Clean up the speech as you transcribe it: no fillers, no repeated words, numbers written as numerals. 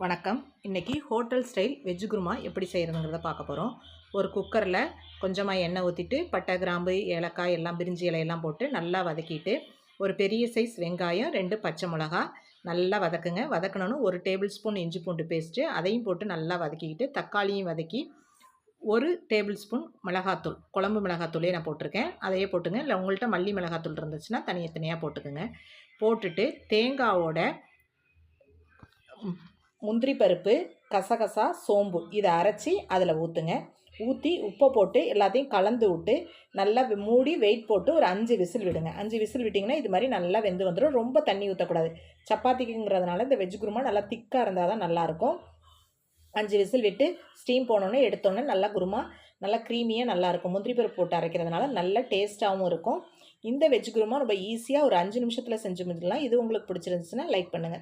வணக்கம். இன்றைக்கி hotel style veg kurma எப்படி செய்கிறதுங்கிறத பார்க்க போகிறோம். ஒரு குக்கரில் கொஞ்சமாக எண்ணெய் ஊற்றிட்டு பட்டை, கிராம்பு, ஏலக்காய் எல்லாம் பிரிஞ்சி இலையெல்லாம் போட்டு நல்லா வதக்கிட்டு ஒரு பெரிய சைஸ் வெங்காயம், 2 பச்சை மிளகா நல்லா வதக்குங்க. வதக்கணுன்னு 1 டேபிள் ஸ்பூன் இஞ்சி பூண்டு பேஸ்ட்டு அதையும் போட்டு நல்லா வதக்கிக்கிட்டு தக்காளியும் வதக்கி 1 டேபிள் ஸ்பூன் மிளகாத்தூள், குழம்பு மிளகாத்தூளே நான் போட்டிருக்கேன். அதையே போட்டுங்க. இல்லை உங்கள்கிட்ட மல்லி மிளகாத்தூள் இருந்துச்சுன்னா தனியாக போட்டுக்குங்க. போட்டுட்டு தேங்காவோட முந்திரி பருப்பு, கசகசா, சோம்பு இதை அரைச்சி அதில் ஊற்றுங்க. ஊற்றி உப்பை போட்டு எல்லாத்தையும் கலந்து விட்டு நல்லா மூடி வெயிட் போட்டு ஒரு 5 விசில் விடுங்க. 5 விசில் விட்டிங்கன்னா இது மாதிரி நல்லா வெந்து வந்துடும். ரொம்ப தண்ணி ஊற்றக்கூடாது. சப்பாத்திக்குங்கிறதுனால இந்த வெஜ் குருமா நல்லா திக்காக இருந்தால் தான் நல்லாயிருக்கும். 5 விசில் விட்டு ஸ்டீம் போனோன்னே எடுத்தோன்னே நல்லா குருமா நல்லா க்ரீமியாக நல்லாயிருக்கும். முந்திரி பருப்பு போட்டு அரைக்கிறதுனால நல்ல டேஸ்ட்டாகவும் இருக்கும். இந்த வெஜ் குருமா ரொம்ப ஈஸியாக ஒரு 5 நிமிஷத்தில் செஞ்சு முடிக்கலாம். இது உங்களுக்கு பிடிச்சிருந்துச்சுன்னா லைக் பண்ணுங்கள்.